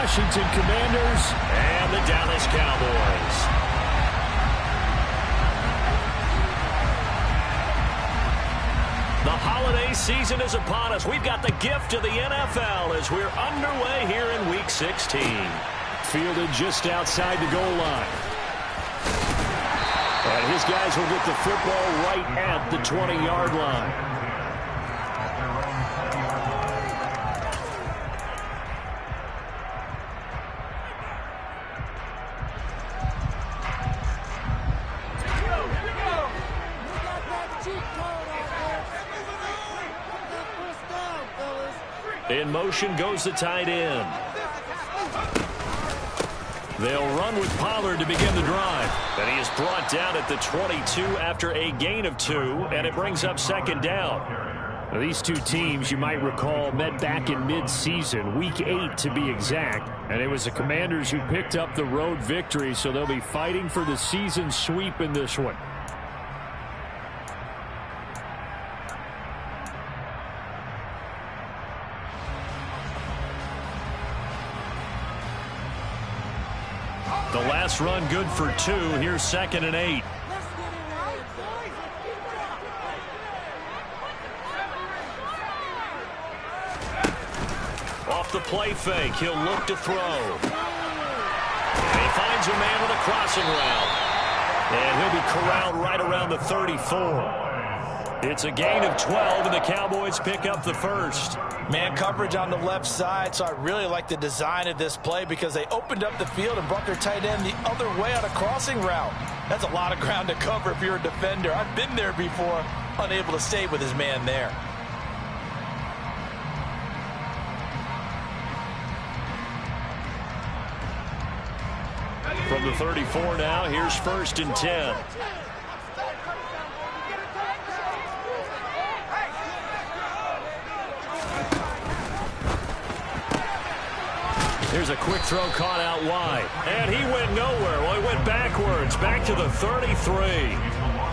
Washington Commanders and the Dallas Cowboys. The holiday season is upon us. We've got the gift of the NFL as we're underway here in Week 16. Fielded just outside the goal line. And his guys will get the football right at the 20-yard line. In motion goes the tight end. They'll run with Pollard to begin the drive. And he is brought down at the 22 after a gain of 2, and it brings up second down. Now, these two teams, you might recall, met back in mid-season, Week 8 to be exact. And it was the Commanders who picked up the road victory, so they'll be fighting for the season sweep in this one. The last run good for 2. Here's 2nd and 8. Off the play fake, he'll look to throw. And he finds a man with a crossing route. And he'll be corralled right around the 34. It's a gain of 12, and the Cowboys pick up the first. Man coverage on the left side, so I really like the design of this play because they opened up the field and brought their tight end the other way on a crossing route. That's a lot of ground to cover if you're a defender. I've been there before, unable to stay with his man there. From the 34 now, here's 1st and 10. Here's a quick throw caught out wide. And he went nowhere. Well, he went backwards, back to the 33.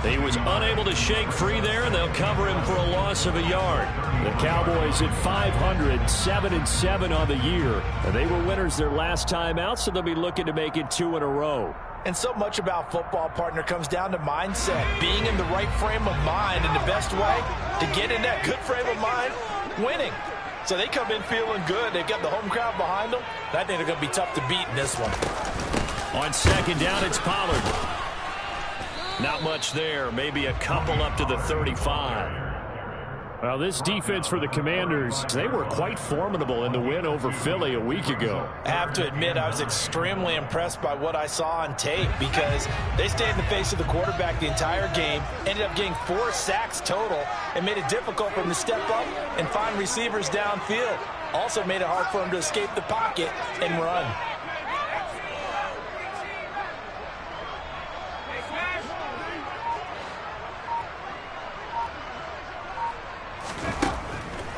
He was unable to shake free there, and they'll cover him for a loss of a yard. The Cowboys at 500, 7-7 on the year. And they were winners their last time out, so they'll be looking to make it 2 in a row. And so much about football, partner, comes down to mindset. Being in the right frame of mind, and the best way to get in that good frame of mind, winning. So they come in feeling good. They've got the home crowd behind them. And I think they're going to be tough to beat in this one. On 2nd down, it's Pollard. Not much there. Maybe a couple up to the 35. Well, this defense for the Commanders, they were quite formidable in the win over Philly a week ago. I have to admit, I was extremely impressed by what I saw on tape because they stayed in the face of the quarterback the entire game, ended up getting 4 sacks total, and made it difficult for him to step up and find receivers downfield. Also made it hard for him to escape the pocket and run.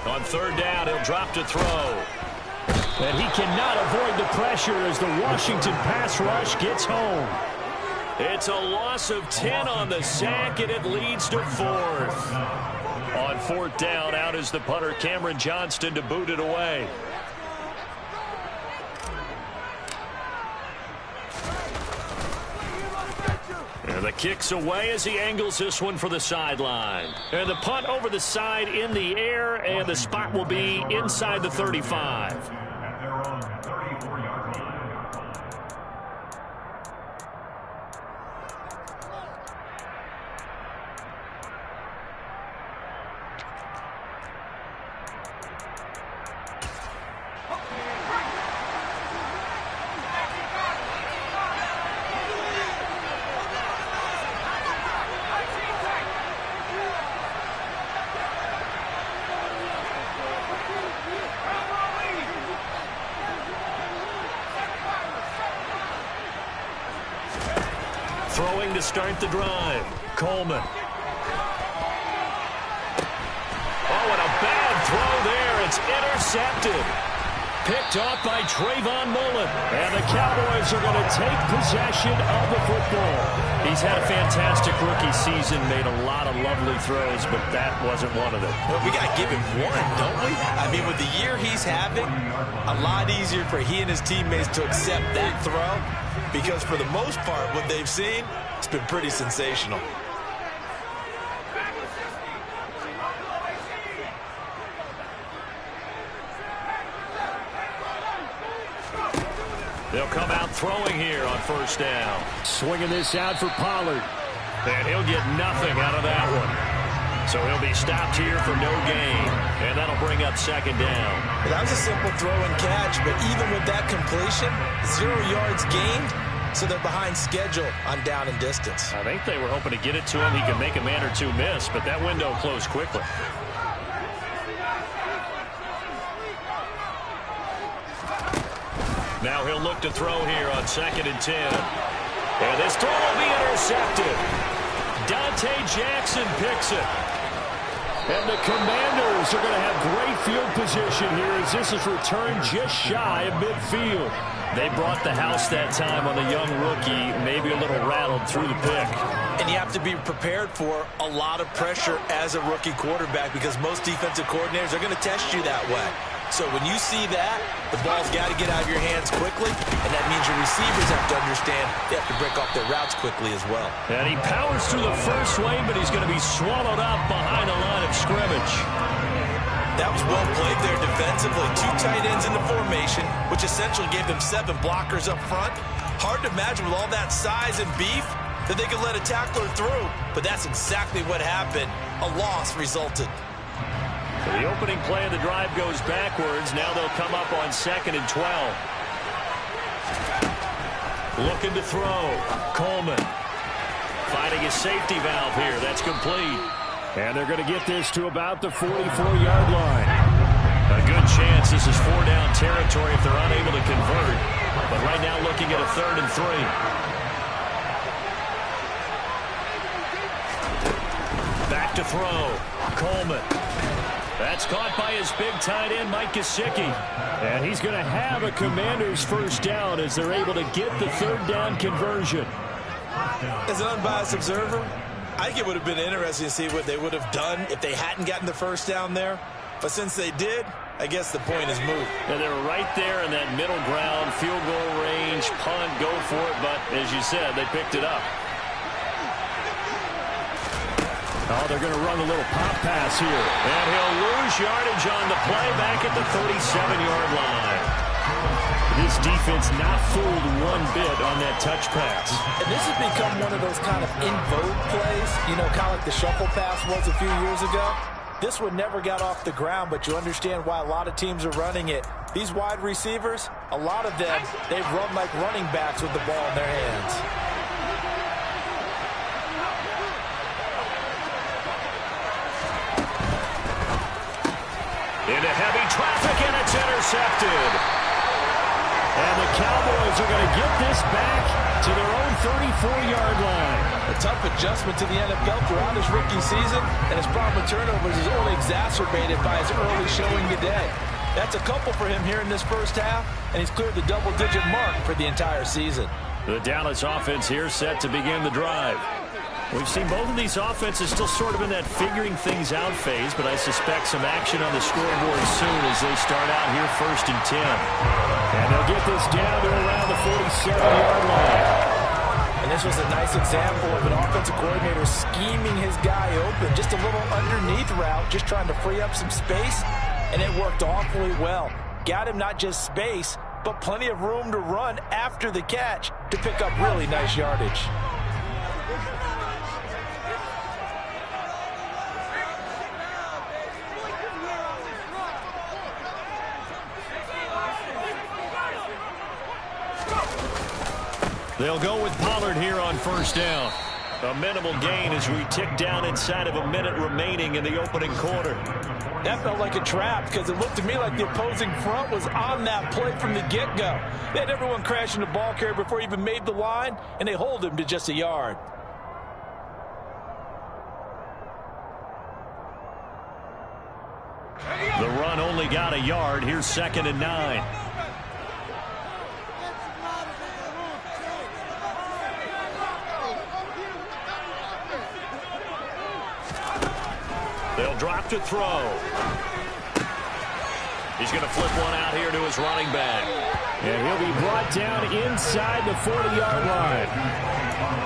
On 3rd down, he'll drop to throw. And he cannot avoid the pressure as the Washington pass rush gets home. It's a loss of 10 on the sack, and it leads to 4th. On 4th down, out is the punter, Cameron Johnston, to boot it away. And the kick's away as he angles this one for the sideline. And the punt over the side in the air, and the spot will be inside the 35. Throwing to start the drive. Coleman. Oh, and a bad throw there. It's intercepted. picked off by Trayvon Mullen. And the Cowboys are going to take possession of the football. He's had a fantastic rookie season, made a lot of lovely throws, but that wasn't one of them. Well, we got to give him one, don't we? I mean, with the year he's having, a lot easier for he and his teammates to accept that throw, because for the most part, what they've seen, it's been pretty sensational. They'll come out throwing here on first down. Swinging this out for Pollard. And he'll get nothing out of that one. So he'll be stopped here for no gain. And that'll bring up second down. That was a simple throw and catch, but even with that completion, 0 yards gained, so they're behind schedule on down and distance. I think they were hoping to get it to him. He could make a man or two miss, but that window closed quickly. Now he'll look to throw here on 2nd and 10. And this throw will be intercepted. Dante Jackson picks it. And the Commanders are going to have great field position here as this is returned just shy of midfield. They brought the house that time on the young rookie, maybe a little rattled through the pick. And you have to be prepared for a lot of pressure as a rookie quarterback, because most defensive coordinators are going to test you that way. So when you see that, the ball's got to get out of your hands quickly, and that means your receivers have to understand they have to break off their routes quickly as well. And he powers through the first wave, but he's going to be swallowed up behind the line of scrimmage. That was well played there defensively. 2 tight ends in the formation, which essentially gave them 7 blockers up front. Hard to imagine with all that size and beef that they could let a tackler through, but that's exactly what happened. A loss resulted. So the opening play of the drive goes backwards. Now they'll come up on 2nd and 12. Looking to throw. Coleman finding his safety valve here. That's complete. And they're going to get this to about the 44-yard line. A good chance this is 4-down territory if they're unable to convert. But right now looking at a 3rd and 3. Back to throw. Coleman. That's caught by his big tight end, Mike Gesicki. And he's going to have a Commanders first down as they're able to get the 3rd down conversion. As an unbiased observer, I think it would have been interesting to see what they would have done if they hadn't gotten the first down there. But since they did, I guess the point is moot. And they were right there in that middle ground, field goal range, punt, go for it. But as you said, they picked it up. Oh, they're going to run a little pop pass here. And he'll lose yardage on the play back at the 37-yard line. This defense not fooled one bit on that touch pass. And this has become one of those kind of in vogue plays, you know, kind of like the shuffle pass was a few years ago. This one never got off the ground, but you understand why a lot of teams are running it. These wide receivers, a lot of them, they've run like running backs with the ball in their hands. Into heavy traffic, and it's intercepted. And the Cowboys are going to get this back to their own 34-yard line. A tough adjustment to the NFL throughout his rookie season, and his problem with turnovers is only exacerbated by his early showing today. That's a couple for him here in this first half, and he's cleared the double-digit mark for the entire season. The Dallas offense here set to begin the drive. We've seen both of these offenses still sort of in that figuring things out phase, but I suspect some action on the scoreboard soon as they start out here 1st and 10. And they'll get this down to around the 47-yard line. And this was a nice example of an offensive coordinator scheming his guy open. Just a little underneath route, just trying to free up some space, and it worked awfully well. Got him not just space, but plenty of room to run after the catch to pick up really nice yardage. They'll go with Pollard here on 1st down. A minimal gain as we tick down inside of a minute remaining in the opening quarter. That felt like a trap because it looked to me like the opposing front was on that play from the get-go. They had everyone crashing the ball carrier before he even made the line, and they hold him to just a yard. The run only only got a yard. Here's 2nd and 9. They'll drop to throw. He's going to flip one out here to his running back. And he'll be brought down inside the 40-yard line.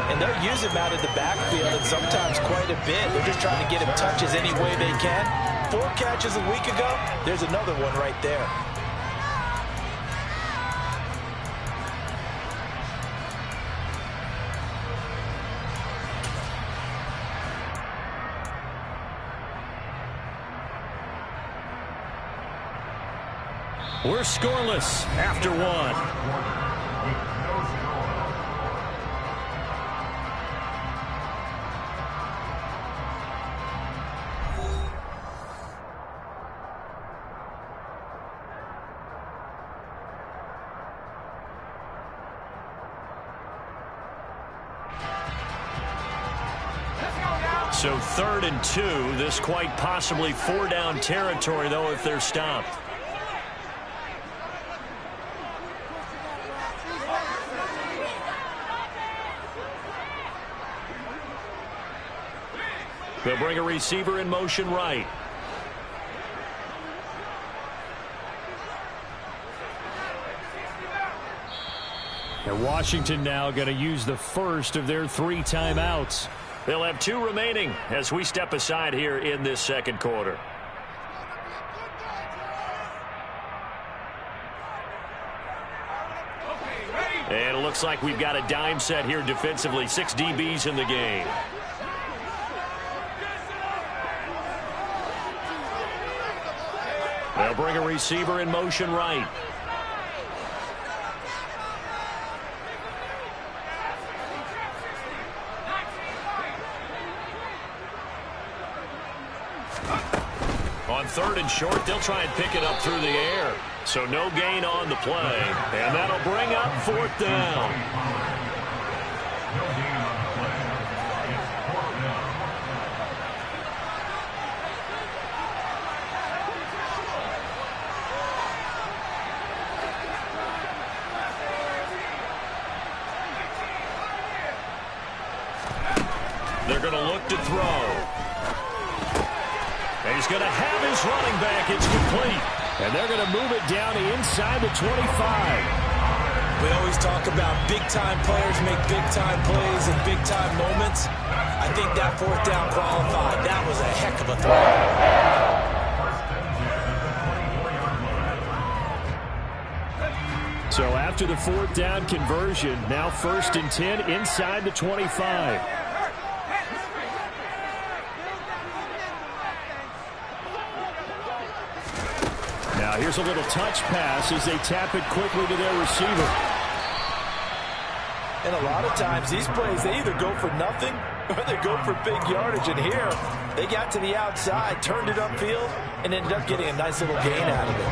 And they'll use him out of the backfield, and sometimes quite a bit. They're just trying to get him touches any way they can. 4 catches a week ago. There's another one right there. We're scoreless after 1. So 3rd and 2. This quite possibly 4-down territory, though, if they're stopped. They'll bring a receiver in motion right. And Washington now going to use the first of their 3 timeouts. They'll have 2 remaining as we step aside here in this 2nd quarter. And it looks like we've got a dime set here defensively. 6 DBs in the game. They'll bring a receiver in motion right. On 3rd and short, they'll try and pick it up through the air. So no gain on the play. And that'll bring up 4th down. They're going to look to throw. And he's going to have his running back. It's complete. And they're going to move it down inside the 25. We always talk about big-time players make big-time plays in big-time moments. I think that 4th down qualified. That was a heck of a throw. So after the 4th down conversion, now 1st and 10 inside the 25. Now here's a little touch pass as they tap it quickly to their receiver. And a lot of times these plays, they either go for nothing or they go for big yardage. And here, they got to the outside, turned it upfield, and ended up getting a nice little gain out of it.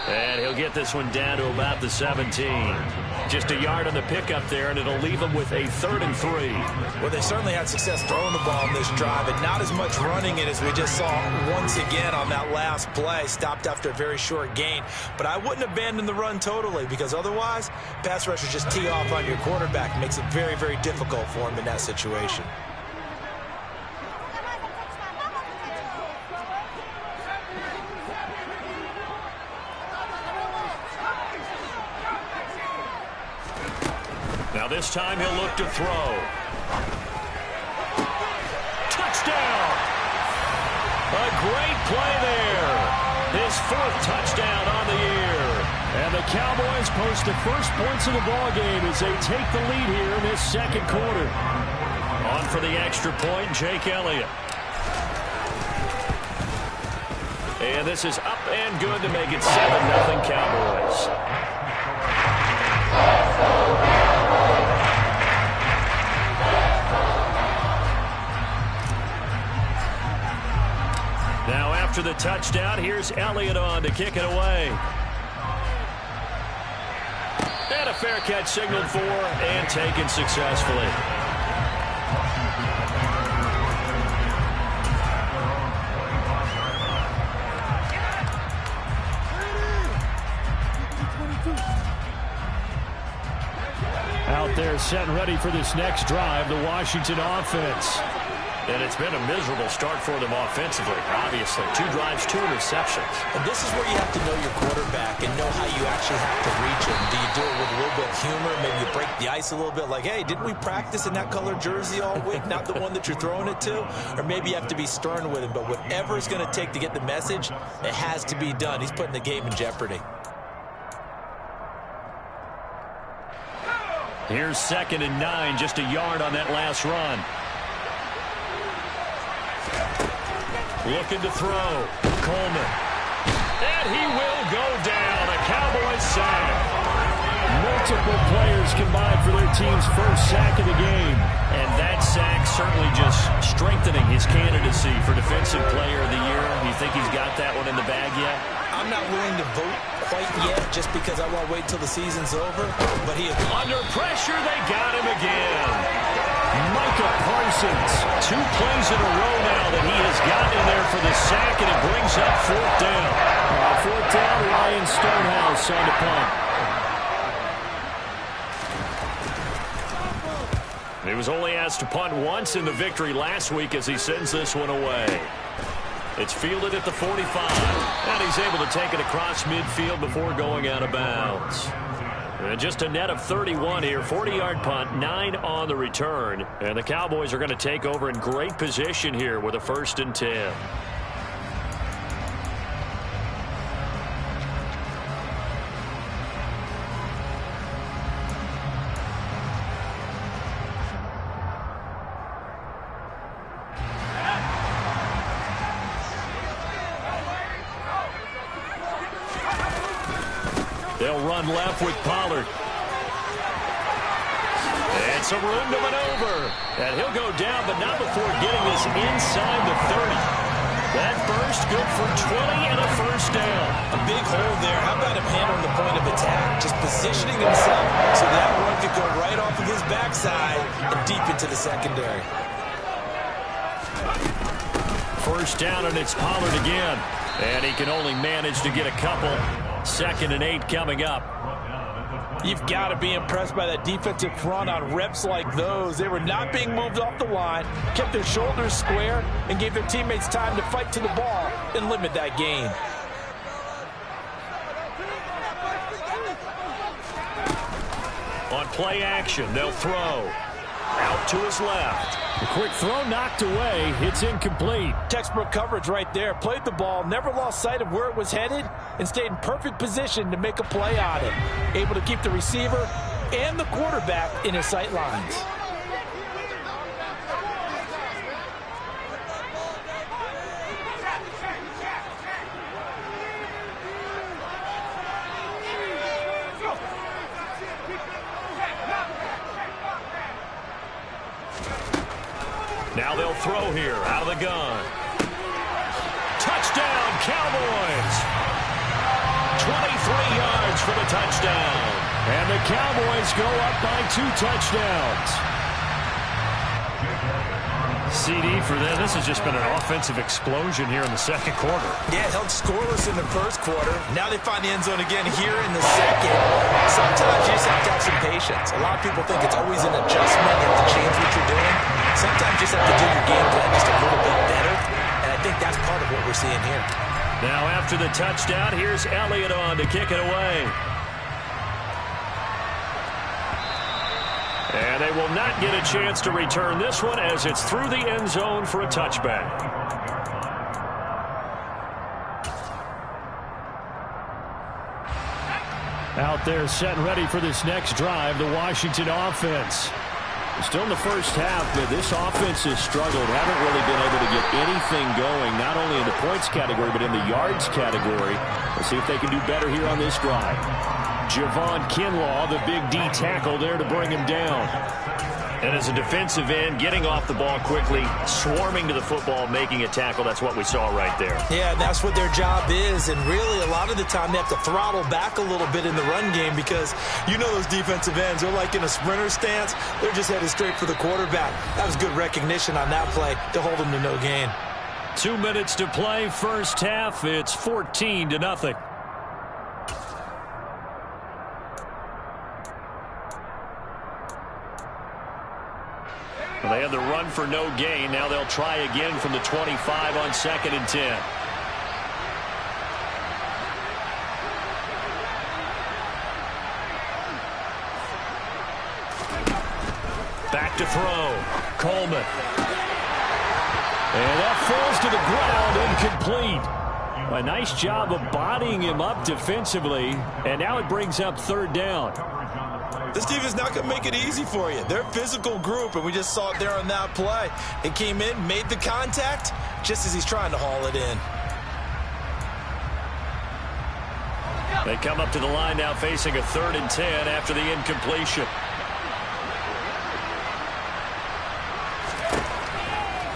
And he'll get this one down to about the 17. Just a yard on the pickup there, and it'll leave them with a 3rd and 3. Well, they certainly had success throwing the ball in this drive, and not as much running it as we just saw once again on that last play. Stopped after a very short gain. But I wouldn't abandon the run totally, because otherwise, pass rushers just tee off on your quarterback. Makes it very, very difficult for him in that situation. Now this time he'll look to throw. Touchdown! A great play there. His 4th touchdown on the year. And the Cowboys post the first points of the ball game as they take the lead here in this 2nd quarter. On for the extra point, Jake Elliott. And this is up and good to make it 7-0 Cowboys. Now after the touchdown, here's Elliott on to kick it away. And a fair catch signaled for and taken successfully. Out there set and ready for this next drive, the Washington offense. And it's been a miserable start for them offensively, obviously. 2 drives, 2 interceptions. And this is where you have to know your quarterback and know how you actually have to reach him. Do you do it with a little bit of humor? Maybe you break the ice a little bit like, hey, didn't we practice in that color jersey all week? Not the one that you're throwing it to? Or maybe you have to be stern with him. But whatever it's going to take to get the message, it has to be done. He's putting the game in jeopardy. Here's 2nd and 9, just a yard on that last run. Looking to throw. Coleman. And he will go down. A Cowboys sack. Multiple players combined for their team's first sack of the game. And that sack certainly just strengthening his candidacy for Defensive Player of the Year. You think he's got that one in the bag yet? I'm not willing to vote quite yet just because I want to wait till the season's over. But he is under pressure. They got him again. Micah Parsons. 2 plays in a row now that he has gotten in there for the sack, and it brings up 4th down. 4th down, Ryan Stonehouse on the punt. He was only asked to punt once in the victory last week as he sends this one away. It's fielded at the 45, and he's able to take it across midfield before going out of bounds. And just a net of 31 here, 40-yard punt, 9 on the return. And the Cowboys are going to take over in great position here with a 1st and 10. They'll run left with Pollard. And some room to maneuver. And he'll go down, but not before getting this inside the 30. That burst good for 20 and a 1st down. a big hole there. How about him handling the point of attack? Just positioning himself so that run could go right off of his backside and deep into the secondary. 1st down, and it's Pollard again. And he can only manage to get a couple. 2nd and 8 coming up. You've got to be impressed by that defensive front on reps like those. They were not being moved off the line, kept their shoulders square, and gave their teammates time to fight to the ball and limit that gain. On play action, they'll throw. Out to his left. A quick throw knocked away. It's incomplete. Textbook coverage right there. Played the ball, never lost sight of where it was headed, and stayed in perfect position to make a play on it. Able to keep the receiver and the quarterback in his sight lines. Now they'll throw here out of the gun. Touchdown, Cowboys. 23 yards for the touchdown. And the Cowboys go up by 2 touchdowns. CD for them. This has just been an offensive explosion here in the 2nd quarter. Yeah, held scoreless in the 1st quarter. Now they find the end zone again here in the 2nd. Sometimes you just have to have some patience. A lot of people think it's always an adjustment. You have to change what you're doing. Sometimes you just have to do your game plan just a little bit better. And I think that's part of what we're seeing here. Now after the touchdown, here's Elliott on to kick it away. And they will not get a chance to return this one as it's through the end zone for a touchback. Out there set and ready for this next drive, the Washington offense. Still in the first half, but this offense has struggled. Haven't really been able to get anything going, not only in the points category, but in the yards category. Let's see if they can do better here on this drive. Javon Kinlaw, the big D tackle there to bring him down. And as a defensive end, getting off the ball quickly, swarming to the football, making a tackle, that's what we saw right there. Yeah, and that's what their job is. And really, a lot of the time, they have to throttle back a little bit in the run game because you know those defensive ends, they're like in a sprinter stance. They're just headed straight for the quarterback. That was good recognition on that play to hold them to no gain. 2 minutes to play, first half. It's 14-0. Well, they had the run for no gain. Now they'll try again from the 25 on 2nd and 10. Back to throw. Coleman. And that falls to the ground, incomplete. A nice job of bodying him up defensively, and now it brings up 3rd down. This team is not going to make it easy for you. They're a physical group, and we just saw it there on that play. It came in, made the contact, just as he's trying to haul it in. They come up to the line now facing a 3rd and 10 after the incompletion.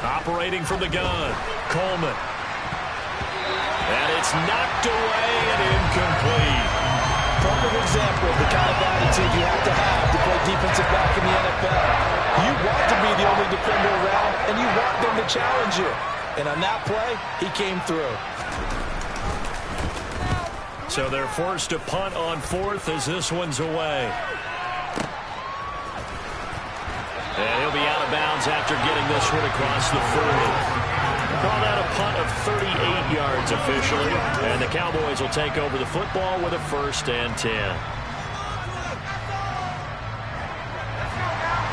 Operating from the gun, Coleman. And it's knocked away and incomplete. Perfect example of the kind of attitude you have to play defensive back in the NFL. You want to be the only defender around, and you want them to challenge you. And on that play, he came through. So they're forced to punt on 4th as this one's away. And he'll be out of bounds after getting this one across the 40. Call that a punt of 38 yards officially. And the Cowboys will take over the football with a 1st and 10.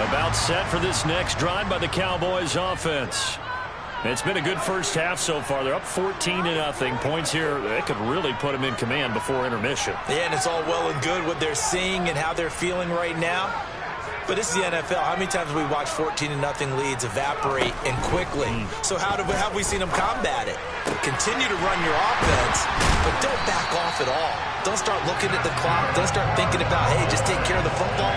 About set for this next drive by the Cowboys offense. It's been a good first half so far. They're up 14-0. Points here, they could really put them in command before intermission. Yeah, and it's all well and good what they're seeing and how they're feeling right now. But this is the NFL. How many times have we watched 14-0 leads evaporate and quickly? So how have we seen them combat it? Continue to run your offense, but don't back off at all. Don't start looking at the clock. Don't start thinking about, hey, just take care of the football.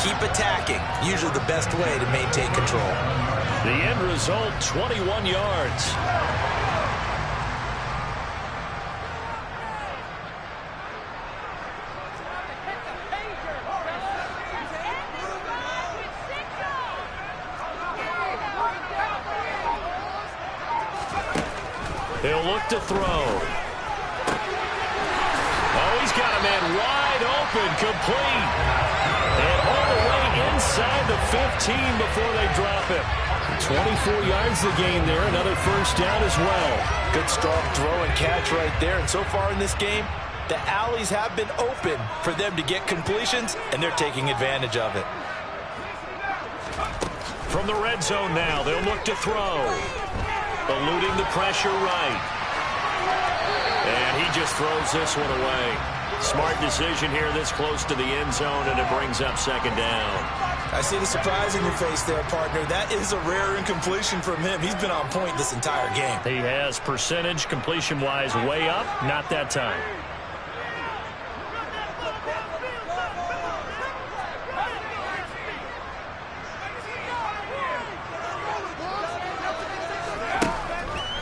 Keep attacking. Usually the best way to maintain control. The end result, 21 yards. He'll look to throw. Oh, he's got a man wide open, complete. And all the way inside the 15 before they drop him. 24 yards to gain there, another 1st down as well. Good strong throw and catch right there. And so far in this game, the alleys have been open for them to get completions, and they're taking advantage of it. From the red zone now, they'll look to throw. Eluding the pressure right. And he just throws this one away. Smart decision here this close to the end zone, and it brings up 2nd down. I see the surprise in your face there, partner. That is a rare incompletion from him. He's been on point this entire game. He has percentage completion-wise way up, not that time.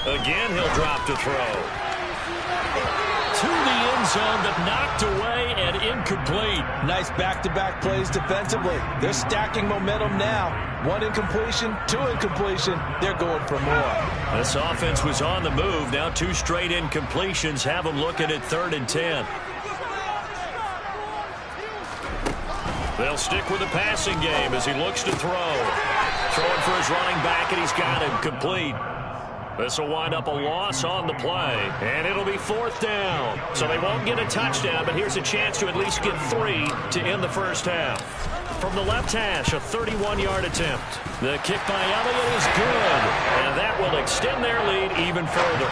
Again, he'll drop to throw. To the end zone, but knocked away and incomplete. Nice back-to-back plays defensively. They're stacking momentum now. 1 incompletion, 2 incompletion. They're going for more. This offense was on the move. Now 2 straight incompletions have them looking at 3rd and 10. They'll stick with the passing game as he looks to throw. Throwing for his running back, and he's got him complete. This will wind up a loss on the play, and it'll be 4th down. So they won't get a touchdown, but here's a chance to at least get 3 to end the first half. From the left hash, a 31-yard attempt. The kick by Elliott is good, and that will extend their lead even further.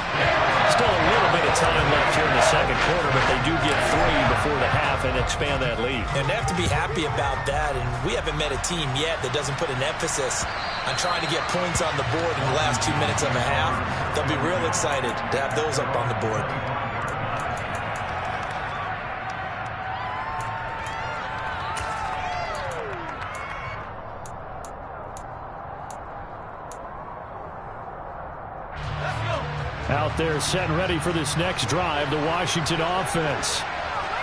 Still a little bit of time left here in the second quarter, but they do get 3 before the half and expand that lead. And they have to be happy about that, and we haven't met a team yet that doesn't put an emphasis on trying to get points on the board in the last 2 minutes of a half. They'll be real excited to have those up on the board. Out there set and ready for this next drive, the Washington offense.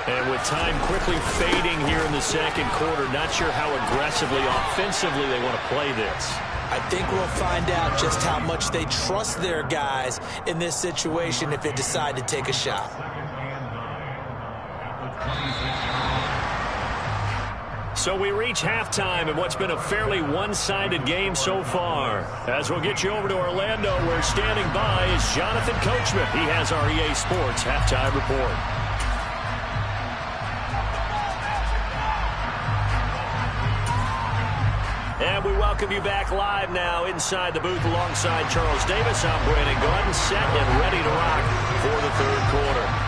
And with time quickly fading here in the second quarter, not sure how aggressively, offensively they want to play this. I think we'll find out just how much they trust their guys in this situation if they decide to take a shot. So we reach halftime in what's been a fairly one-sided game so far. As we'll get you over to Orlando, where standing by is Jonathan Coachman. He has our EA Sports halftime report. And we welcome you back live now inside the booth alongside Charles Davis. I'm Brandon Gordon, set and ready to rock for the third quarter.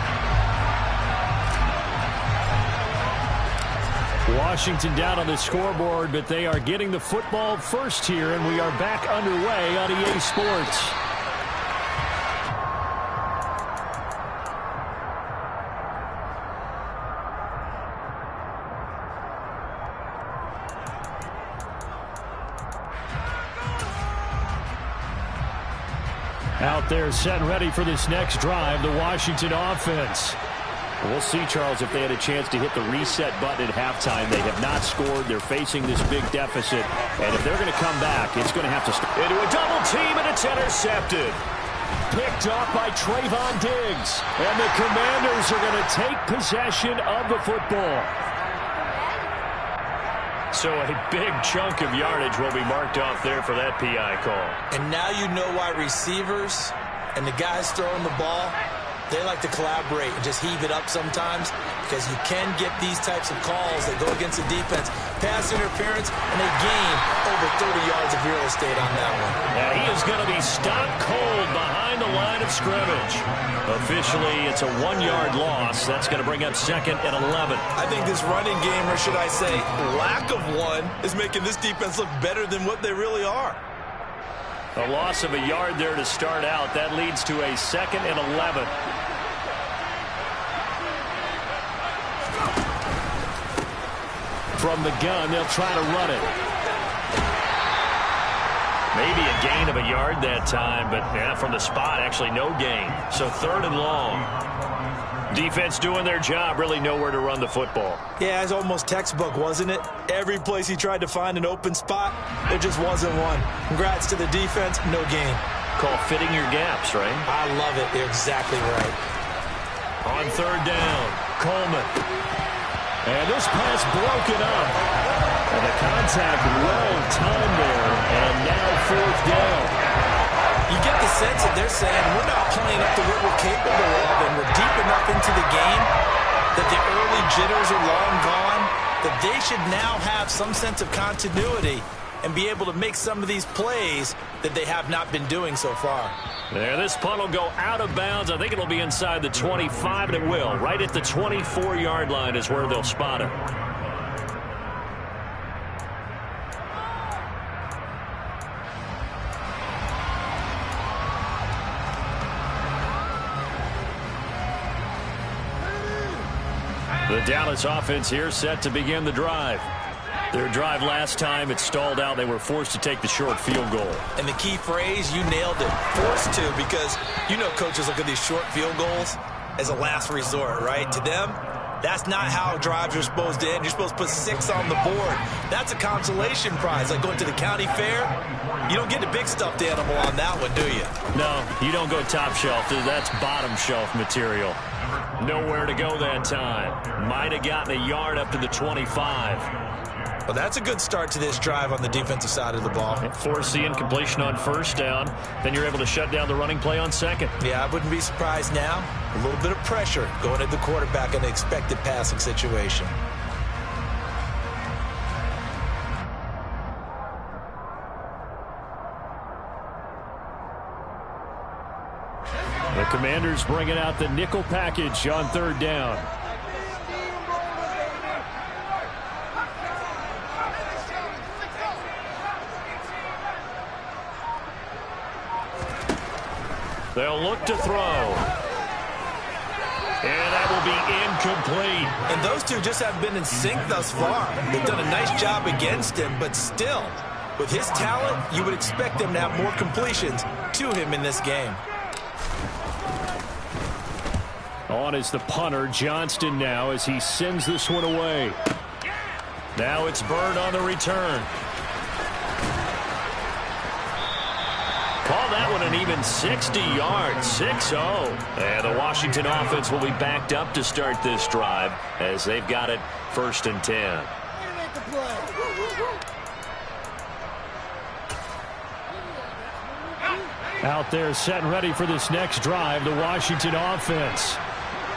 Washington down on the scoreboard, but they are getting the football first here, and we are back underway on EA Sports. Out there set and ready for this next drive, the Washington offense. We'll see, Charles, if they had a chance to hit the reset button at halftime. They have not scored. They're facing this big deficit. And if they're going to come back, it's going to have to start into a double team, and it's intercepted. Picked off by Trayvon Diggs. And the Commanders are going to take possession of the football. So a big chunk of yardage will be marked off there for that PI call. And now you know why receivers and the guys throwing the ball, they like to collaborate and just heave it up sometimes, because you can get these types of calls that go against the defense. Pass interference, and they gain over 30 yards of real estate on that one. Yeah, he is going to be stopped cold behind the line of scrimmage. Officially, it's a 1-yard loss. That's going to bring up 2nd and 11. I think this running game, or should I say lack of one, is making this defense look better than what they really are. A loss of a yard there to start out. That leads to a 2nd and 11. From the gun, they'll try to run it. Maybe a gain of a yard that time, but yeah, from the spot, actually no gain. So 3rd and long. Defense doing their job, really nowhere to run the football. Yeah, it's almost textbook, wasn't it? Every place he tried to find an open spot, there just wasn't one. Congrats to the defense, no gain. Call fitting your gaps, right? I love it. You're exactly right. On 3rd down, Coleman. And this pass broken up. And the contact well timed there. And now 4th down. You get the sense that they're saying we're not playing up to what we're capable of, and we're deep enough into the game that the early jitters are long gone, that they should now have some sense of continuity and be able to make some of these plays that they have not been doing so far. There, this punt will go out of bounds. I think it'll be inside the 25, and it will. Right at the 24-yard line is where they'll spot it. The Dallas offense here set to begin the drive. Their drive last time, it stalled out. They were forced to take the short field goal. And the key phrase, you nailed it, forced to, because you know coaches look at these short field goals as a last resort, right? To them, that's not how drives are supposed to end. You're supposed to put 6 on the board. That's a consolation prize, like going to the county fair. You don't get the big stuffed animal on that one, do you? No, you don't go top shelf. That's bottom shelf material. Nowhere to go that time. Might have gotten a yard up to the 25. Well, that's a good start to this drive on the defensive side of the ball. Force the incompletion on 1st down. Then you're able to shut down the running play on 2nd. Yeah, I wouldn't be surprised now. A little bit of pressure going at the quarterback in an expected passing situation. The Commanders bringing out the nickel package on 3rd down. They'll look to throw. And that will be incomplete. And those two just haven't been in sync thus far. They've done a nice job against him, but still, with his talent, you would expect them to have more completions to him in this game. On is the punter, Johnston, now as he sends this one away. Now it's Bird on the return. Call that one an even 60 yards, 6-0. And the Washington offense will be backed up to start this drive as they've got it 1st and 10. Out there set and ready for this next drive, the Washington offense.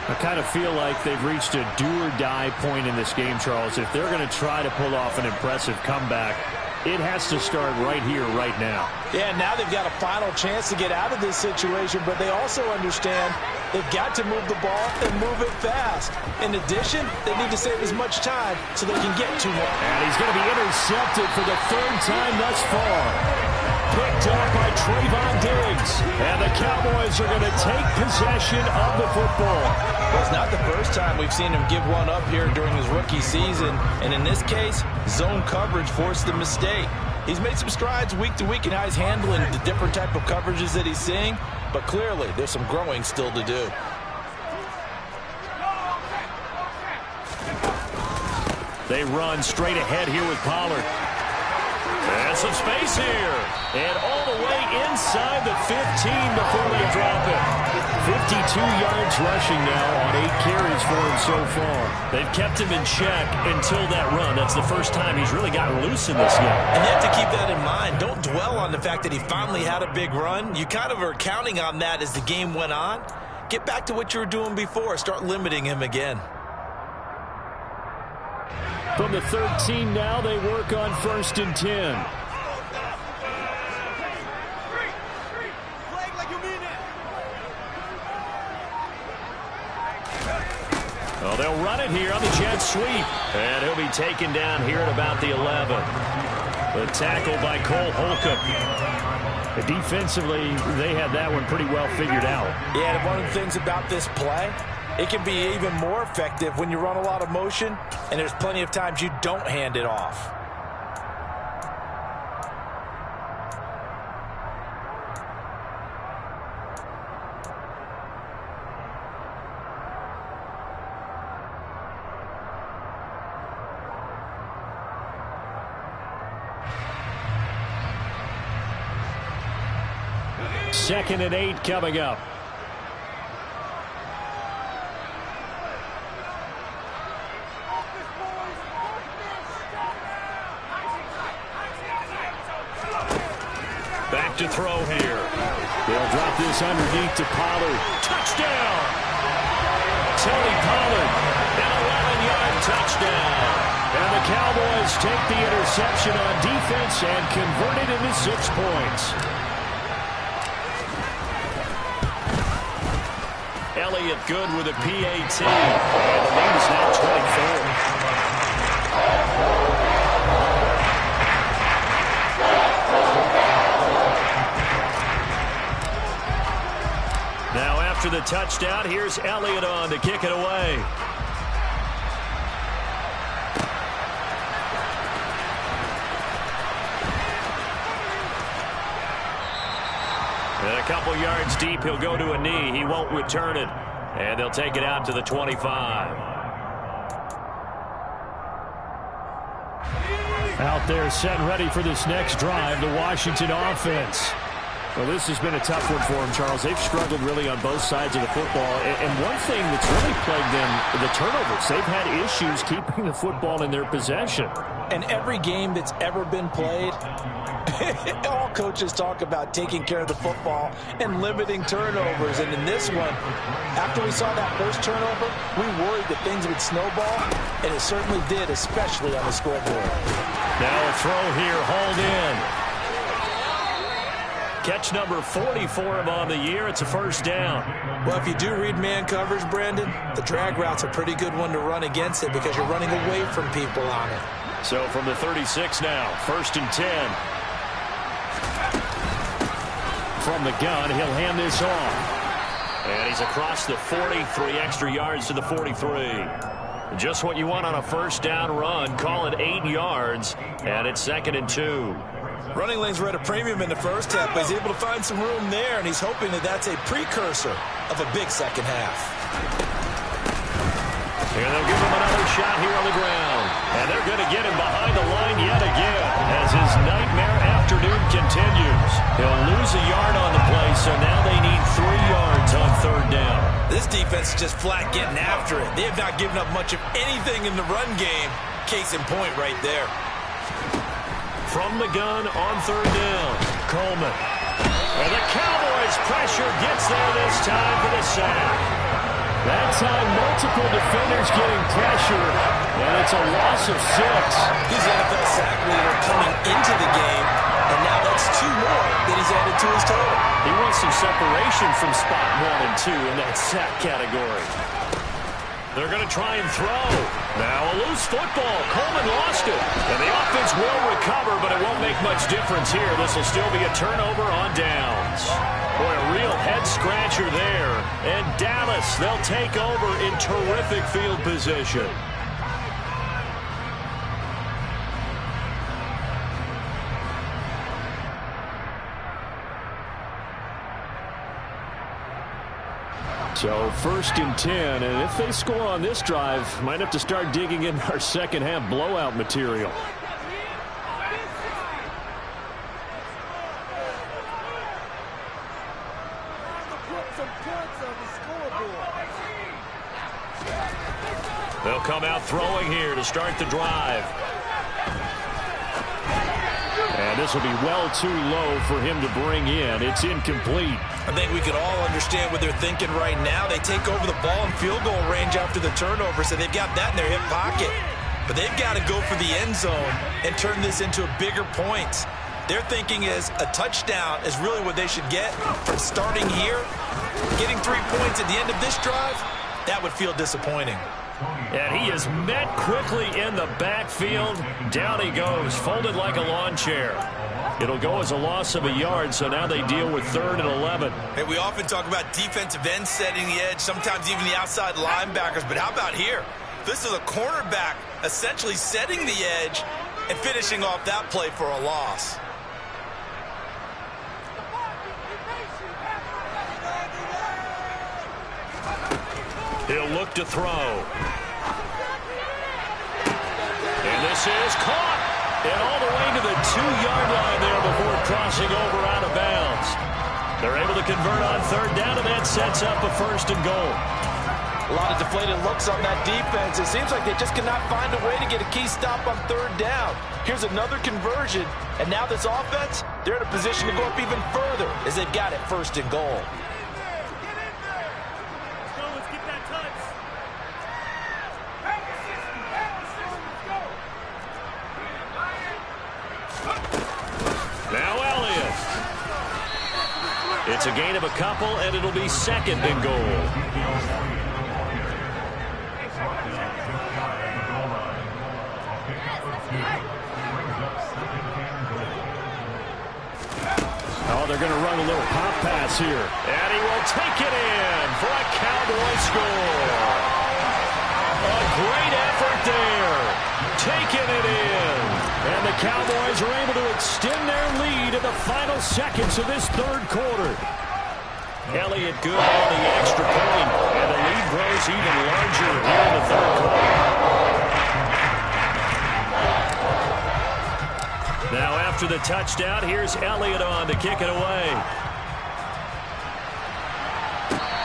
I kind of feel like they've reached a do-or-die point in this game, Charles. If they're going to try to pull off an impressive comeback, it has to start right here, right now. Yeah, now they've got a final chance to get out of this situation, but they also understand they've got to move the ball and move it fast. In addition, they need to save as much time so they can get 2 more. And he's going to be intercepted for the 3rd time thus far. Picked up by Trayvon Diggs. And the Cowboys are going to take possession of the football. Well, it's not the first time we've seen him give one up here during his rookie season. And in this case, zone coverage forced the mistake. He's made some strides week to week in how he's handling the different type of coverages that he's seeing. But clearly, there's some growing still to do. They run straight ahead here with Pollard. And some space here. And all the way inside the 15 before they drop it. 52 yards rushing now on 8 carries for him so far. They've kept him in check until that run. That's the first time he's really gotten loose in this game. And you have to keep that in mind. Don't dwell on the fact that he finally had a big run. You kind of are counting on that as the game went on. Get back to what you were doing before. Start limiting him again. From the 13 now, they work on 1st and 10. Well, they'll run it here on the jet sweep. And he'll be taken down here at about the 11. The tackle by Cole Holcomb. Defensively, they had that one pretty well figured out. Yeah, one of the things about this play, it can be even more effective when you run a lot of motion, and there's plenty of times you don't hand it off. Second and 8 coming up. Back to throw here. They'll drop this underneath to Pollard. Touchdown! Tony Pollard, an 11-yard touchdown. And the Cowboys take the interception on defense and convert it into 6 points. Elliott good with a PAT. And the lead is now 24. Now after the touchdown, here's Elliott on to kick it away. And a couple yards deep, he'll go to a knee. He won't return it. And they'll take it out to the 25. Out there set and ready for this next drive, the Washington offense. Well, this has been a tough one for them, Charles. They've struggled really on both sides of the football. And one thing that's really plagued them, the turnovers. They've had issues keeping the football in their possession. And every game that's ever been played, all coaches talk about taking care of the football and limiting turnovers. And in this one, after we saw that first turnover, we worried that things would snowball, and it certainly did, especially on the scoreboard. Now a throw here, hauled in. Catch number 40 for him on the year. It's a first down. Well, if you do read man coverage, Brandon, the drag route's a pretty good one to run against it because you're running away from people on it. So from the 36 now, 1st and 10. From the gun, he'll hand this off. And he's across the 40, 3 extra yards to the 43. Just what you want on a first down run. Call it 8 yards, and it's 2nd and 2. Running lanes were at a premium in the first half, but he's able to find some room there, and he's hoping that that's a precursor of a big second half. And they'll give him another shot here on the ground. And they're going to get him behind the line yet again as his nightmare afternoon continues. He'll lose a yard on the play, so now they need 3 yards on third down. This defense is just flat getting after it. They have not given up much of anything in the run game. Case in point right there. From the gun on third down, Coleman. And the Cowboys pressure gets there this time for the sack. That time, multiple defenders getting pressure, and it's a loss of 6. He's the NFL sack leader coming into the game, and now that's 2 more that he's added to his total. He wants some separation from spot 1 and 2 in that sack category. They're going to try and throw. Now a loose football. Coleman lost it. And the offense will recover, but it won't make much difference here. This will still be a turnover on downs. Boy, a real head-scratcher there. And Dallas, they'll take over in terrific field position. So 1st and 10, and if they score on this drive, might have to start digging in our second half blowout material. They'll come out throwing here to start the drive. And this will be well too low for him to bring in. It's incomplete. I think we can all understand what they're thinking right now. They take over the ball in field goal range after the turnover, so they've got that in their hip pocket. But they've got to go for the end zone and turn this into a bigger point. Their thinking is a touchdown is really what they should get from starting here. Getting 3 points at the end of this drive, that would feel disappointing. And he is met quickly in the backfield. Down he goes, folded like a lawn chair. It'll go as a loss of a yard, so now they deal with 3rd and 11. Hey, we often talk about defensive ends setting the edge, sometimes even the outside linebackers, but how about here? This is a cornerback essentially setting the edge and finishing off that play for a loss. He'll look to throw. And this is caught. And all the way to the 2-yard line there before crossing over out of bounds. They're able to convert on third down, and that sets up a 1st and goal. A lot of deflated looks on that defense. It seems like they just cannot find a way to get a key stop on third down. Here's another conversion, and now this offense, they're in a position to go up even further as they've got it 1st and goal. Now Elliott. It's a gain of a couple, and it'll be 2nd and goal. Oh, they're going to run a little pop pass here. And he will take it in for a Cowboy score. A great effort there. Taking it in. And the Cowboys are able to extend their lead in the final seconds of this 3rd quarter. Elliott good on the extra point. And the lead grows even larger here in the 3rd quarter. Now after the touchdown, here's Elliott on to kick it away.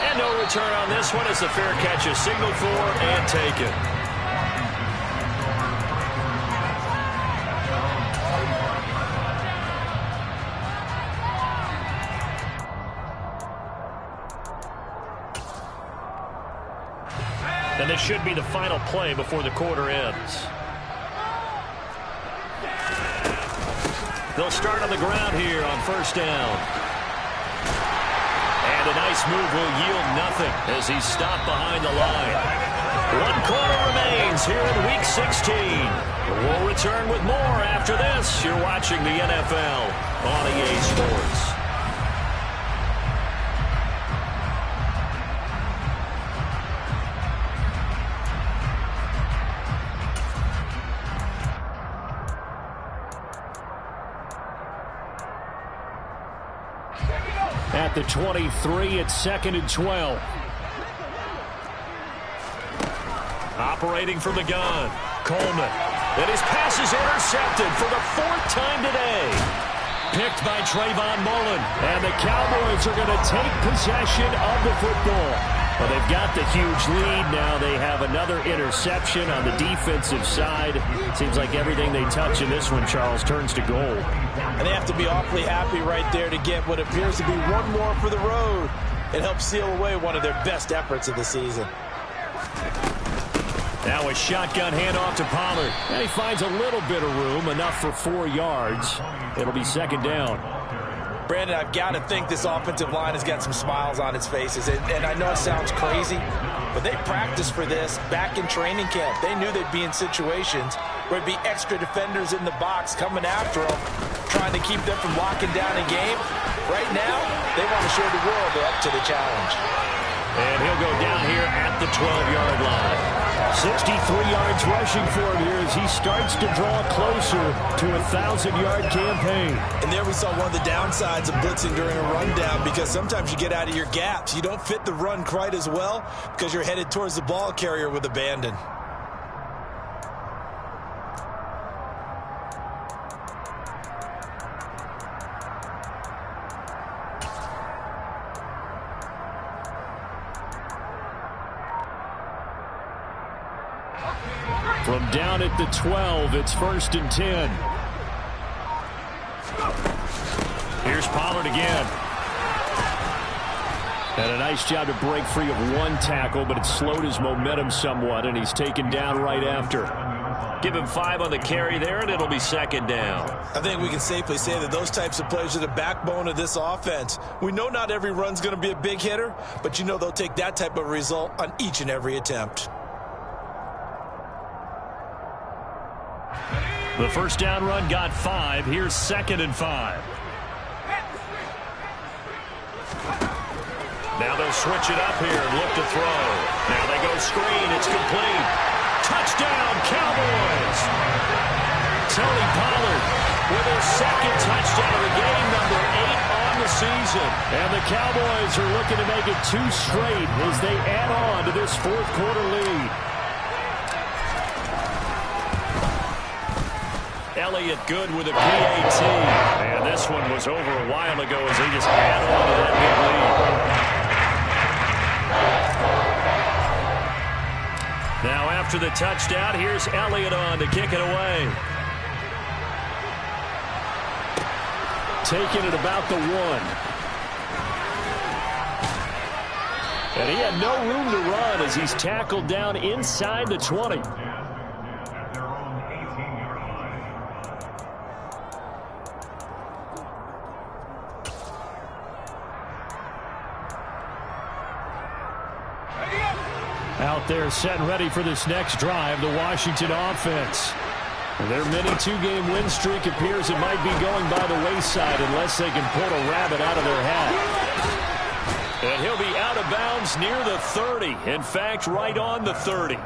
And no return on this one as the fair catch is signaled for and taken. And this should be the final play before the quarter ends. They'll start on the ground here on 1st down. And a nice move will yield nothing as he's stopped behind the line. 1 quarter remains here in Week 16. We'll return with more after this. You're watching the NFL on EA Sports. at the 23. It's 2nd and 12. Operating from the gun, Coleman. And his pass is intercepted for the 4th time today. Picked by Trayvon Mullen. And the Cowboys are going to take possession of the football. Well, they've got the huge lead. Now they have another interception on the defensive side. Seems like everything they touch in this one, Charles, turns to gold. And they have to be awfully happy right there to get what appears to be one more for the road. It helps seal away one of their best efforts of the season. Now a shotgun handoff to Pollard. And he finds a little bit of room, enough for 4 yards. It'll be 2nd down. Brandon, I've got to think this offensive line has got some smiles on its faces. And I know it sounds crazy, but they practiced for this back in training camp. They knew they'd be in situations where there'd be extra defenders in the box coming after them, trying to keep them from locking down a game. Right now, they want to show the world they're up to the challenge. And he'll go down here at the 12-yard line. 63 yards rushing for him here as he starts to draw closer to a 1,000-yard campaign. And there we saw one of the downsides of blitzing during a rundown, because sometimes you get out of your gaps. You don't fit the run quite as well because you're headed towards the ball carrier with abandon. From down at the 12, it's 1st and 10. Here's Pollard again. And a nice job to break free of one tackle, but it slowed his momentum somewhat, and he's taken down right after. Give him 5 on the carry there, and it'll be 2nd down. I think we can safely say that those types of plays are the backbone of this offense. We know not every run's going to be a big hitter, but you know they'll take that type of result on each and every attempt. The 1st down run got 5. Here's 2nd and 5. Now they'll switch it up here and look to throw. Now they go screen. It's complete. Touchdown, Cowboys! Tony Pollard with his 2nd touchdown of the game, number 8 on the season. And the Cowboys are looking to make it 2 straight as they add on to this 4th quarter lead. Elliott good with a PAT. And this one was over a while ago as they just add on to that big lead. Now after the touchdown, here's Elliott on to kick it away. Taking it about the 1. And he had no room to run as he's tackled down inside the 20. Out there set and ready for this next drive, the Washington offense. And their mini 2-game win streak appears it might be going by the wayside unless they can pull a rabbit out of their hat. And he'll be out of bounds near the 30. In fact, right on the 30.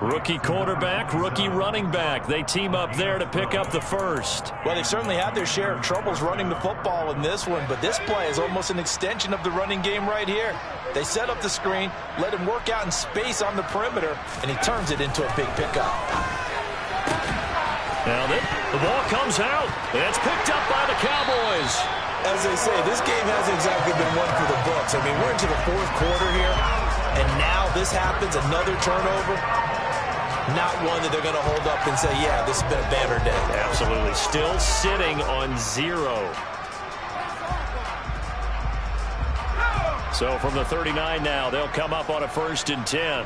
Rookie quarterback, rookie running back. They team up there to pick up the 1st. Well, they've certainly had their share of troubles running the football in this one, but this play is almost an extension of the running game right here. They set up the screen, let him work out in space on the perimeter, and he turns it into a big pickup. Now the ball comes out, and it's picked up by the Cowboys. As they say, this game hasn't exactly been one for the books. I mean, we're into the 4th quarter here, and now this happens, another turnover. Not one that they're going to hold up and say, yeah, this has been a banner day. Absolutely. Still sitting on 0. So from the 39 now, they'll come up on a 1st and 10.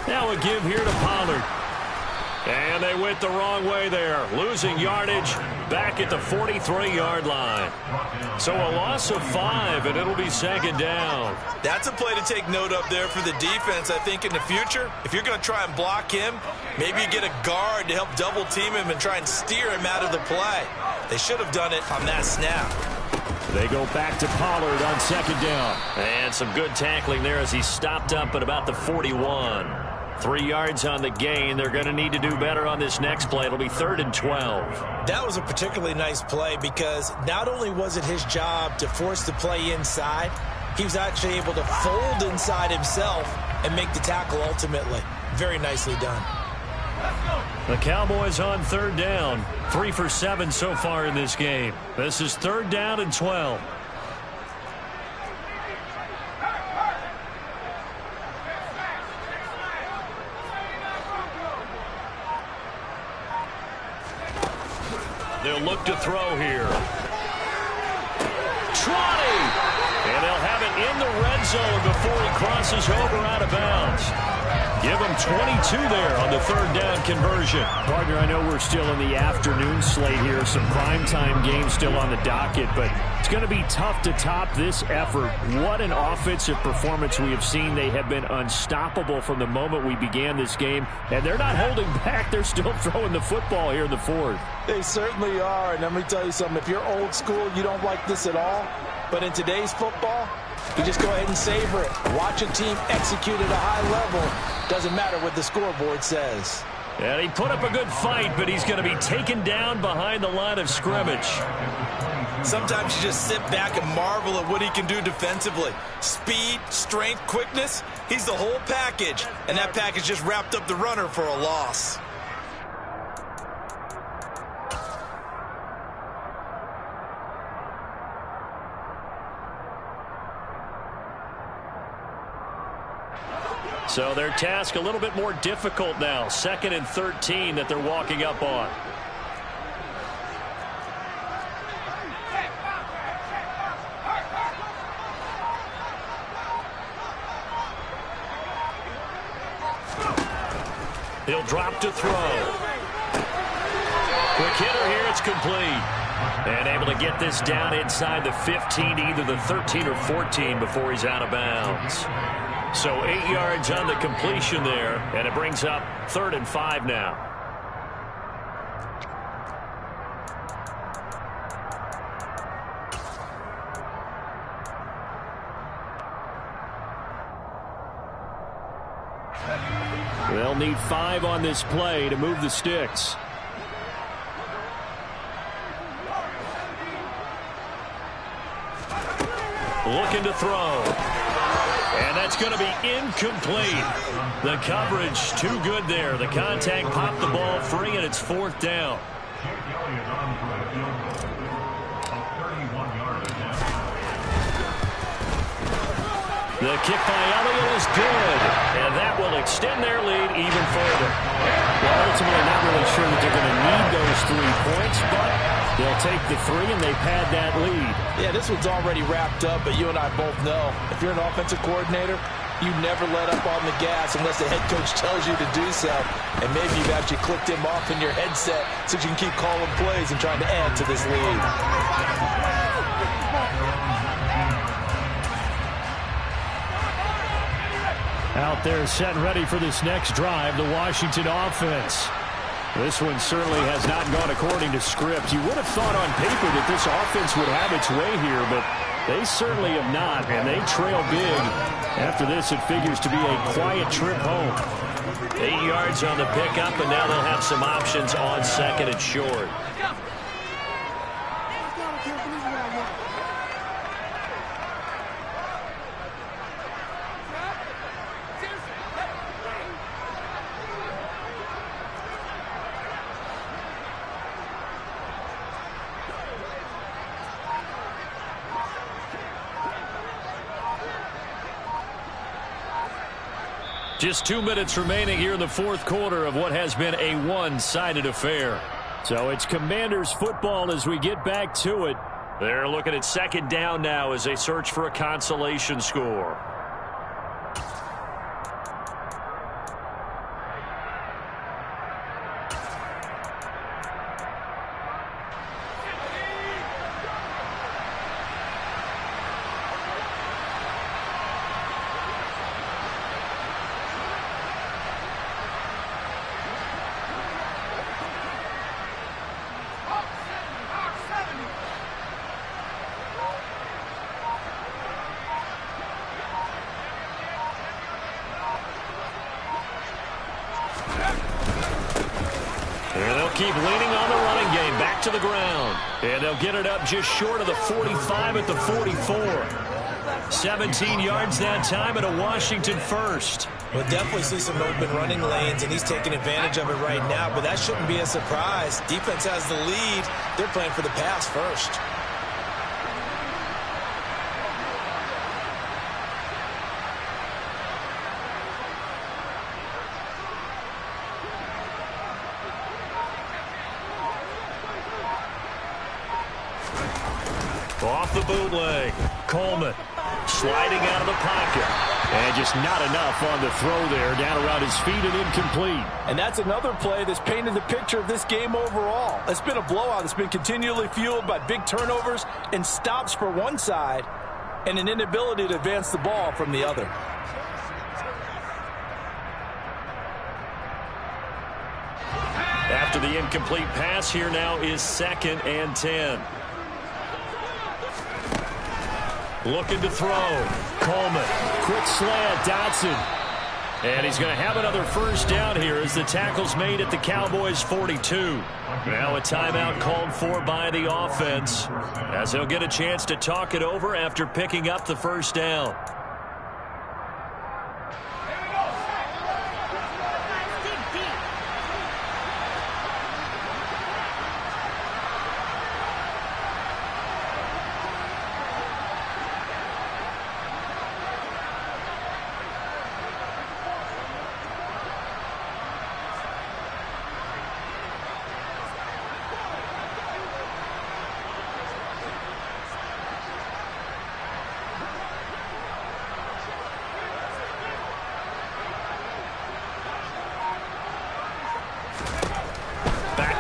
Now a give here to Pollard. And they went the wrong way there. Losing yardage back at the 43-yard line. So a loss of 5, and it'll be 2nd down. That's a play to take note of there for the defense. I think in the future, if you're going to try and block him, maybe you get a guard to help double team him and try and steer him out of the play. They should have done it on that snap. They go back to Pollard on 2nd down. And some good tackling there as he stopped up at about the 41. 3 yards on the gain. They're going to need to do better on this next play. It'll be 3rd and 12. That was a particularly nice play because not only was it his job to force the play inside, he was actually able to fold inside himself and make the tackle ultimately. Very nicely done. The Cowboys on 3rd down. 3 for 7 so far in this game. This is 3rd down and 12. They'll look to throw here. Trotty! And they'll have it in the red zone before he crosses over out of bounds. Give him 22 there on the 3rd down conversion. Partner, I know we're still in the afternoon slate here. Some primetime games still on the docket, but it's going to be tough to top this effort. What an offensive performance we have seen. They have been unstoppable from the moment we began this game, and they're not holding back. They're still throwing the football here in the 4th. They certainly are, and let me tell you something. If you're old school, you don't like this at all. But in today's football, you just go ahead and savor it. Watch a team execute at a high level. Doesn't matter what the scoreboard says. And he put up a good fight, but he's going to be taken down behind the line of scrimmage. Sometimes you just sit back and marvel at what he can do defensively. Speed, strength, quickness, he's the whole package. And that package just wrapped up the runner for a loss. So their task a little bit more difficult now. 2nd and 13 that they're walking up on. He'll drop to throw. Quick hitter here, it's complete. And able to get this down inside the 15, either the 13 or 14 before he's out of bounds. So 8 yards on the completion there, and it brings up 3rd and 5 now. They'll need 5 on this play to move the sticks. Looking to throw. And that's going to be incomplete. The coverage too good there. The contact popped the ball free, and it's 4th down. The kick by Elliott is good, and that will extend their lead even further. Well, ultimately not really sure that they're going to need those 3 points, but they'll take the 3 and they pad that lead. Yeah, this one's already wrapped up, but you and I both know if you're an offensive coordinator, you never let up on the gas unless the head coach tells you to do so. And maybe you've actually clicked him off in your headset so you can keep calling plays and trying to add to this lead. Out there set and ready for this next drive, the Washington offense. This one certainly has not gone according to script. You would have thought on paper that this offense would have its way here, but they certainly have not, and they trail big. After this, it figures to be a quiet trip home. 8 yards on the pickup, and now they'll have some options on 2nd and short. Just 2 minutes remaining here in the 4th quarter of what has been a one-sided affair. So it's Commanders football as we get back to it. They're looking at 2nd down now as they search for a consolation score. And they'll keep leaning on the running game. Back to the ground. And they'll get it up just short of the 45 at the 44. 17 yards that time and a Washington first. We'll definitely see some open running lanes, and he's taking advantage of it right now, but that shouldn't be a surprise. Defense has the lead. They're playing for the pass first. Off the bootleg. Coleman sliding out of the pocket. And just not enough on the throw there. Down around his feet and incomplete. And that's another play that's painted the picture of this game overall. It's been a blowout. It's been continually fueled by big turnovers and stops for one side and an inability to advance the ball from the other. After the incomplete pass, here now is 2nd and 10. Looking to throw. Coleman. Quick slant. Dotson. And he's going to have another first down here as the tackle's made at the Cowboys 42. Now a timeout called for by the offense as he'll get a chance to talk it over after picking up the first down.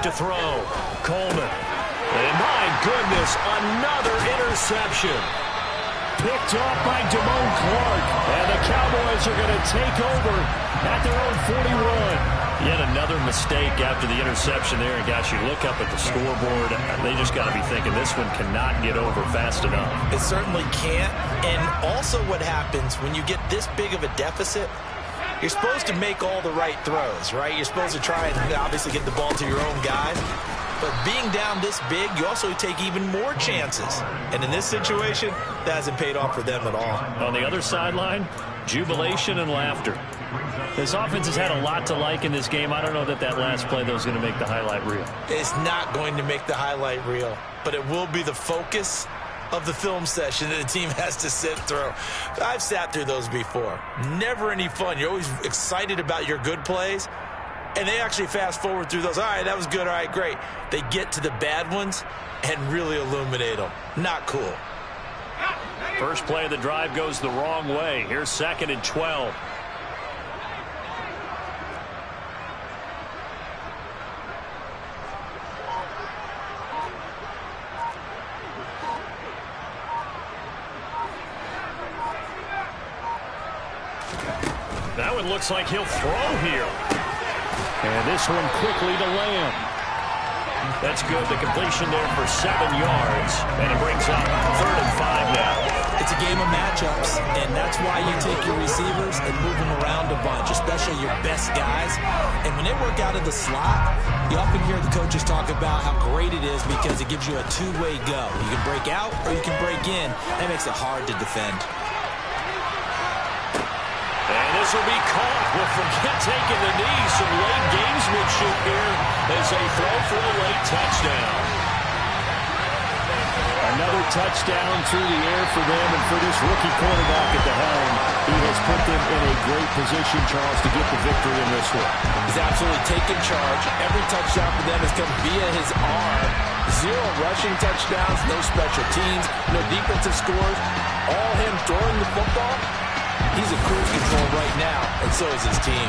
To throw. Coleman. And my goodness, another interception. Picked off by Damone Clark. And the Cowboys are going to take over at their own 41. Yet another mistake after the interception there. And gosh, you look up at the scoreboard, they just got to be thinking this one cannot get over fast enough. It certainly can't. And also what happens when you get this big of a deficit, you're supposed to make all the right throws, right? You're supposed to try and obviously get the ball to your own guys. But being down this big, you also take even more chances. And in this situation, that hasn't paid off for them at all. On the other sideline, jubilation and laughter. This offense has had a lot to like in this game. I don't know that last play, though, is going to make the highlight reel. It's not going to make the highlight reel, but it will be the focus of the film session that the team has to sit through. I've sat through those before. Never any fun. You're always excited about your good plays, and they actually fast forward through those. All right, that was good. All right, great. They get to the bad ones and really illuminate them. Not cool. First play of the drive goes the wrong way. Here's 2nd and 12. That one looks like he'll throw here. And this one quickly to Lamb. That's good. The completion there for 7 yards. And it brings up 3rd and 5 now. It's a game of matchups, and that's why you take your receivers and move them around a bunch, especially your best guys. And when they work out of the slot, you often hear the coaches talk about how great it is because it gives you a two-way go. You can break out or you can break in. That makes it hard to defend. And this will be caught. We'll forget taking the knee. Some late gamesmanship here as they throw for a late touchdown. Another touchdown through the air for them, and for this rookie quarterback at the helm, he has put them in a great position, Charles, to get the victory in this one. He's absolutely taken charge. Every touchdown for them has come via his arm. 0 rushing touchdowns, no special teams, no defensive scores. All him throwing the football. He's in cruise control right now, and so is his team.